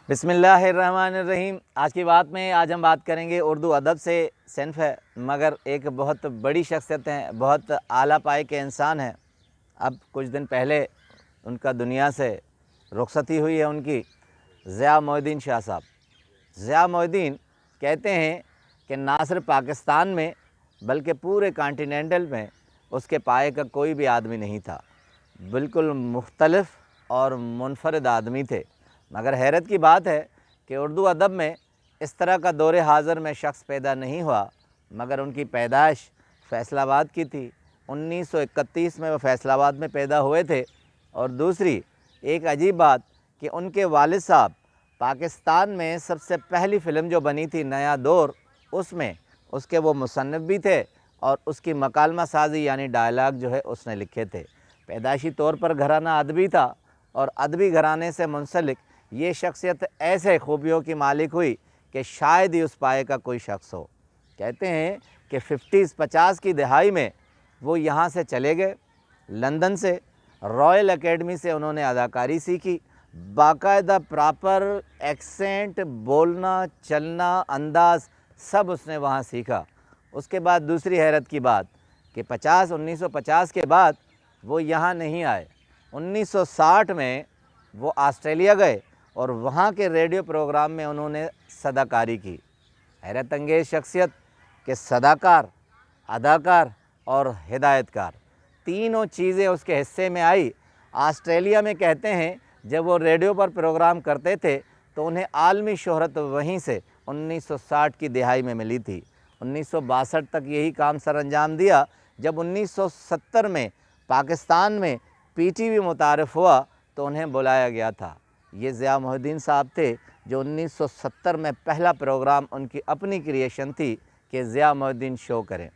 बिस्मिल्लाहिर्रहमानिर्रहीम। आज की बात में आज हम बात करेंगे उर्दू अदब से सिन्फ़ है, मगर एक बहुत बड़ी शख्सियत हैं, बहुत आला पाए के इंसान हैं। अब कुछ दिन पहले उनका दुनिया से रुखसती हुई है उनकी, ज़िया मोइनुद्दीन शाह साहब। ज़िया मोइनुद्दीन कहते हैं कि ना सिर्फ पाकिस्तान में बल्कि पूरे कॉन्टिनेंटल में उसके पाए का कोई भी आदमी नहीं था। बिल्कुल मुख्तलिफ़ और मुनफ़रिद आदमी थे। मगर हैरत की बात है कि उर्दू अदब में इस तरह का दौरे हाज़िर में शख्स पैदा नहीं हुआ, मगर उनकी पैदाइश फैसलाबाद की थी। 1931 में वो फैसलाबाद में पैदा हुए थे। और दूसरी एक अजीब बात कि उनके वालिद साहब पाकिस्तान में सबसे पहली फ़िल्म जो बनी थी नया दौर, उसमें उसके वो मुसन्निफ़ भी थे और उसकी मकालमा साज़ी यानी डायलॉग जो है उसने लिखे थे। पैदाइशी तौर पर घराना अदबी था और अदबी घराने से मुंसलिक ये शख्सियत ऐसे खूबियों की मालिक हुई कि शायद ही उस पाए का कोई शख्स हो। कहते हैं कि 50 की दहाई में वो यहाँ से चले गए, लंदन से रॉयल एकेडमी से उन्होंने अदाकारी सीखी। बाकायदा प्रॉपर एक्सेंट, बोलना, चलना, अंदाज़ सब उसने वहाँ सीखा। उसके बाद दूसरी हैरत की बात कि 1950 के बाद वो यहाँ नहीं आए। 1960 में वो ऑस्ट्रेलिया गए और वहाँ के रेडियो प्रोग्राम में उन्होंने सदाकारी की। हैरत अंगेज़ शख्सियत के सदाकार, अदाकार और हिदायतकार तीनों चीज़ें उसके हिस्से में आई। ऑस्ट्रेलिया में कहते हैं जब वो रेडियो पर प्रोग्राम करते थे तो उन्हें आलमी शोहरत वहीं से 1960 की दहाई में मिली थी। 1962 तक यही काम सर अंजाम दिया। जब 1970 में पाकिस्तान में पीटीवी मुतारफ़ हुआ तो उन्हें बुलाया गया था। ये ज़िया मोइनुद्दीन साहब थे जो 1970 में पहला प्रोग्राम उनकी अपनी क्रिएशन थी कि ज़िया मोइनुद्दीन शो करें।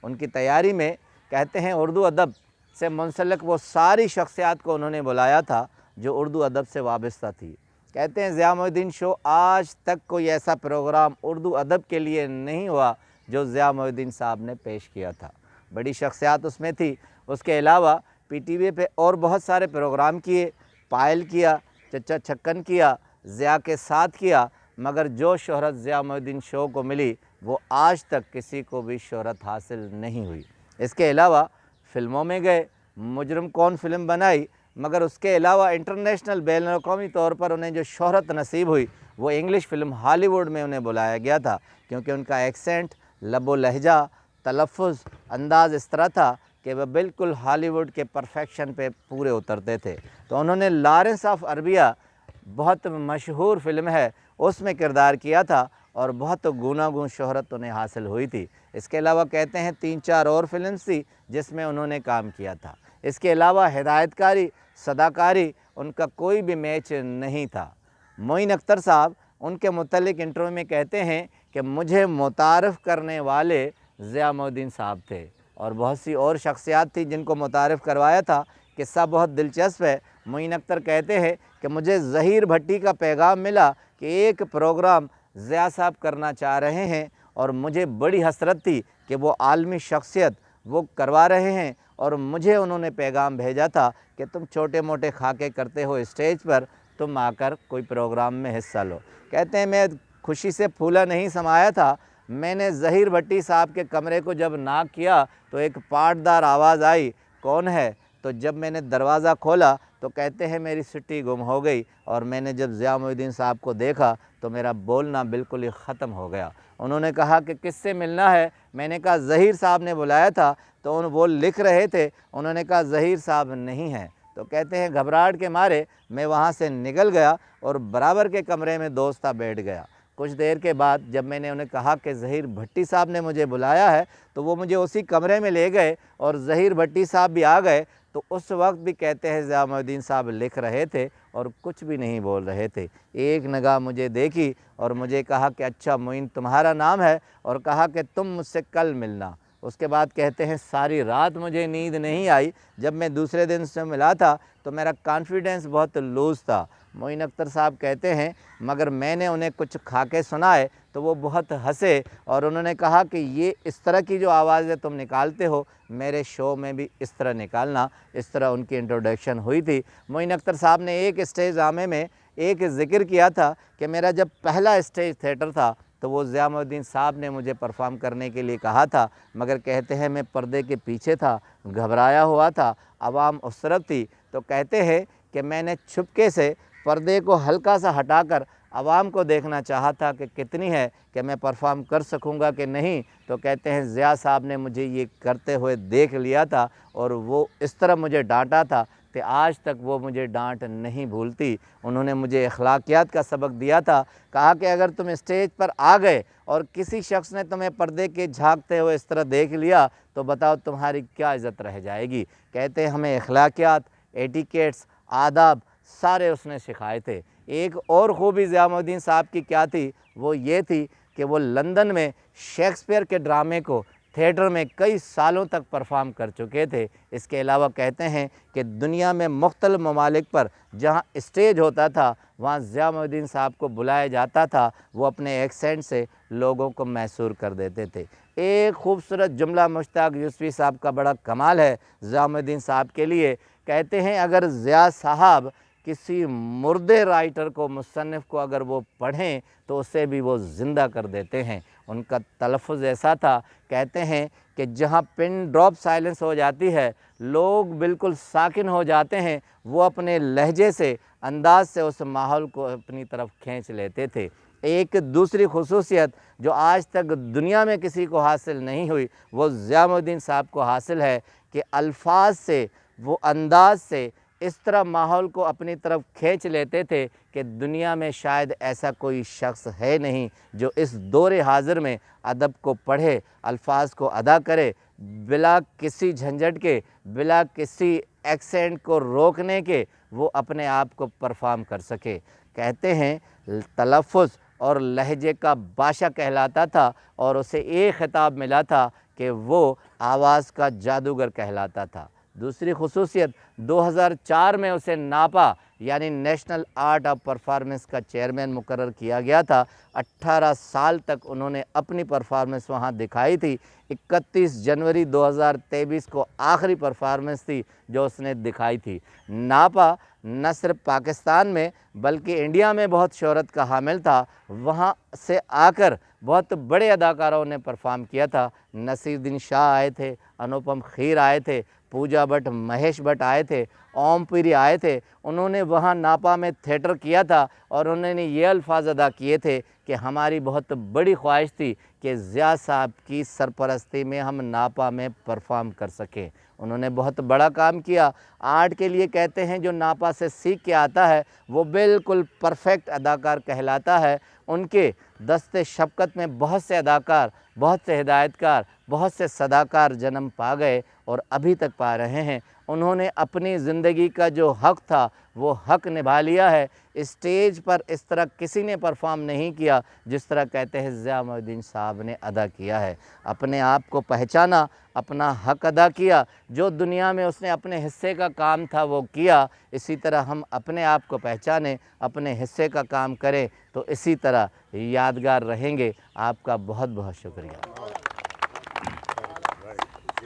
उनकी तैयारी में कहते हैं उर्दू अदब से मुंसलिक वो सारी शख्सियात को उन्होंने बुलाया था जो उर्दू अदब से वाबस्ता थी। कहते हैं ज़िया मोइनुद्दीन शो आज तक कोई ऐसा प्रोग्राम उर्दू अदब के लिए नहीं हुआ जो ज़िया मोइनुद्दीन साहब ने पेश किया था। बड़ी शख्सियात उसमें थी। उसके अलावा पीटीवी पे और बहुत सारे प्रोग्राम किए, पायल किया, चच्चा छक्कन किया, ज़िया के साथ किया, मगर जो शोहरत ज़िया मोइनुद्दीन शो को मिली वो आज तक किसी को भी शोहरत हासिल नहीं हुई। इसके अलावा फ़िल्मों में गए, मुजरिम कौन फ़िल्म बनाई, मगर उसके अलावा इंटरनेशनल बैनुल-अक़वामी तौर पर उन्हें जो शोहरत नसीब हुई वो इंग्लिश फ़िल्म हॉलीवुड में उन्हें बुलाया गया था, क्योंकि उनका एक्सेंट, लबो लहजा, तलफ़्फ़ुज़, अंदाज़ इस तरह था कि वह बिल्कुल हॉलीवुड के परफेक्शन पे पूरे उतरते थे। तो उन्होंने लॉरेंस ऑफ अरबिया बहुत मशहूर फ़िल्म है उसमें किरदार किया था और बहुत गूनागून शोहरत उन्हें हासिल हुई थी। इसके अलावा कहते हैं 3-4 और फ़िल्म्स थी जिसमें उन्होंने काम किया था। इसके अलावा हिदायतकारी, सदाकारी उनका कोई भी मैच नहीं था। मोइन अख्तर साहब उनके मुतल्लिक़ इंटरव्यू में कहते हैं कि मुझे मुतारफ़ करने वाले ज़िया मोइनुद्दीन साहब थे और बहुत सी और शख्सियात थी जिनको मुतारफ़ करवाया था। किस्सा बहुत दिलचस्प है। मोइन अख्तर कहते हैं कि मुझे ज़हीर भट्टी का पैगाम मिला कि एक प्रोग्राम ज़िया साहब करना चाह रहे हैं और मुझे बड़ी हसरत थी कि वो आलमी शख्सियत वो करवा रहे हैं और मुझे उन्होंने पैगाम भेजा था कि तुम छोटे मोटे खाके करते हो स्टेज पर, तुम आकर कोई प्रोग्राम में हिस्सा लो। कहते हैं मैं खुशी से फूला नहीं समाया था। मैंने ज़हीर भट्टी साहब के कमरे को जब नॉक किया तो एक पाटदार आवाज़ आई, कौन है? तो जब मैंने दरवाज़ा खोला तो कहते हैं मेरी सिटी गुम हो गई और मैंने जब ज़िया मोइनुद्दीन साहब को देखा तो मेरा बोलना बिल्कुल ही ख़त्म हो गया। उन्होंने कहा कि किससे मिलना है? मैंने कहा ज़हीर साहब ने बुलाया था। तो वो लिख रहे थे, उन्होंने कहा ज़हीर साहब नहीं हैं। तो कहते हैं घबराहट के मारे मैं वहाँ से निकल गया और बराबर के कमरे में दोस्त था बैठ गया। कुछ देर के बाद जब मैंने उन्हें कहा कि ज़हीर भट्टी साहब ने मुझे बुलाया है तो वो मुझे उसी कमरे में ले गए और ज़हीर भट्टी साहब भी आ गए। तो उस वक्त भी कहते हैं ज़िया मोइनुद्दीन साहब लिख रहे थे और कुछ भी नहीं बोल रहे थे। एक निगाह मुझे देखी और मुझे कहा कि अच्छा मोइन तुम्हारा नाम है, और कहा कि तुम मुझसे कल मिलना। उसके बाद कहते हैं सारी रात मुझे नींद नहीं आई। जब मैं दूसरे दिन से मिला था तो मेरा कॉन्फिडेंस बहुत लूज़ था। मोइन अख्तर साहब कहते हैं मगर मैंने उन्हें कुछ खाके सुनाए तो वो बहुत हंसे और उन्होंने कहा कि ये इस तरह की जो आवाज़ें तुम निकालते हो मेरे शो में भी इस तरह निकालना। इस तरह उनकी इंट्रोडक्शन हुई थी। मोइन अख्तर साहब ने एक स्टेज ड्रामे में एक ज़िक्र किया था कि मेरा जब पहला स्टेज थिएटर था तो वो ज़िया मोहद्दीन साहब ने मुझे परफॉर्म करने के लिए कहा था, मगर कहते हैं मैं पर्दे के पीछे था, घबराया हुआ था, आवाम उस तरफ थी। तो कहते हैं कि मैंने छुपके से पर्दे को हल्का सा हटाकर आवाम को देखना चाहा था कि कितनी है कि मैं परफॉर्म कर सकूंगा कि नहीं। तो कहते हैं ज़िया साहब ने मुझे ये करते हुए देख लिया था और वो इस तरह मुझे डांटा था कि आज तक वो मुझे डांट नहीं भूलती। उन्होंने मुझे अखलाकियात का सबक दिया था, कहा कि अगर तुम स्टेज पर आ गए और किसी शख्स ने तुम्हें पर्दे के झांकते हुए इस तरह देख लिया तो बताओ तुम्हारी क्या इज़्ज़त रह जाएगी। कहते हैं हमें अखलाकियात, एटिकेट्स, आदाब सारे उसने सिखाए थे। एक और ख़ूबी ज़िया मोहद्दीन साहब की क्या थी, वो ये थी कि वो लंदन में शेक्सपियर के ड्रामे को थिएटर में कई सालों तक परफॉर्म कर चुके थे। इसके अलावा कहते हैं कि दुनिया में मुख्तलिफ़ ममालिक पर जहाँ स्टेज होता था वहाँ ज़िया मोहद्दीन साहब को बुलाया जाता था, वो अपने एक्सेंट से लोगों को मैसूर कर देते थे। एक खूबसूरत जुमला मुश्ताक यूसुफ़ी साहब का बड़ा कमाल है ज़िया मोहद्दीन साहब के लिए। कहते हैं अगर ज़िया साहब किसी मुर्दे राइटर को, मुसन्निफ़ को अगर वो पढ़ें तो उसे भी वो ज़िंदा कर देते हैं। उनका तलफ़ुज़ ऐसा था, कहते हैं कि जहाँ पिन ड्रॉप साइलेंस हो जाती है, लोग बिल्कुल साकिन हो जाते हैं, वो अपने लहजे से, अंदाज़ से उस माहौल को अपनी तरफ खींच लेते थे। एक दूसरी खुसूसियत जो आज तक दुनिया में किसी को हासिल नहीं हुई, वो ज़िया मोहद्दीन साहब को हासिल है कि अल्फाज से, वो अंदाज़ से इस तरह माहौल को अपनी तरफ खींच लेते थे कि दुनिया में शायद ऐसा कोई शख्स है नहीं जो इस दौरे हाज़िर में अदब को पढ़े, अल्फाज को अदा करे, बिला किसी झंझट के, बिला किसी एक्सेंट को रोकने के वो अपने आप को परफॉर्म कर सके। कहते हैं तलफ़ुज़ और लहजे का बादशाह कहलाता था और उसे एक खिताब मिला था कि वो आवाज़ का जादूगर कहलाता था। दूसरी खुसूसियत 2004 में उसे नापा यानी नेशनल आर्ट ऑफ परफॉर्मेंस का चेयरमैन मुकर्रर किया गया था। 18 साल तक उन्होंने अपनी परफॉर्मेंस वहां दिखाई थी। 31 जनवरी 2023 को आखिरी परफॉर्मेंस थी जो उसने दिखाई थी। नापा न सिर्फ पाकिस्तान में बल्कि इंडिया में बहुत शोहरत का हामिल था। वहाँ से आकर बहुत बड़े अदाकारों ने परफॉर्म किया था। नसीरुद्दीन शाह आए थे, अनुपम खेर आए थे, पूजा भट्ट, महेश भट्ट आए थे, ओम पुरी आए थे। उन्होंने वहाँ नापा में थिएटर किया था और उन्होंने ये अल्फाज अदा किए थे कि हमारी बहुत बड़ी ख्वाहिश थी कि ज़िया साहब की सरपरस्ती में हम नापा में परफॉर्म कर सकें। उन्होंने बहुत बड़ा काम किया। आर्ट के लिए कहते हैं जो नापा से सीख के आता है वो बिल्कुल परफेक्ट अदाकार कहलाता है। उनके दस्ते शफ़क़त में बहुत से अदाकार, बहुत से हिदायतकार, बहुत से सदाकार जन्म पा गए और अभी तक पा रहे हैं। उन्होंने अपनी ज़िंदगी का जो हक़ था वो हक़ निभा लिया है। स्टेज पर इस तरह किसी ने परफॉर्म नहीं किया जिस तरह कहते हैं ज़िया मोहद्दीन साहब ने अदा किया है। अपने आप को पहचाना, अपना हक़ अदा किया, जो दुनिया में उसने अपने हिस्से का काम था वो किया। इसी तरह हम अपने आप को पहचानें, अपने हिस्से का काम करें तो इसी तरह यादगार रहेंगे। आपका बहुत बहुत शुक्रिया।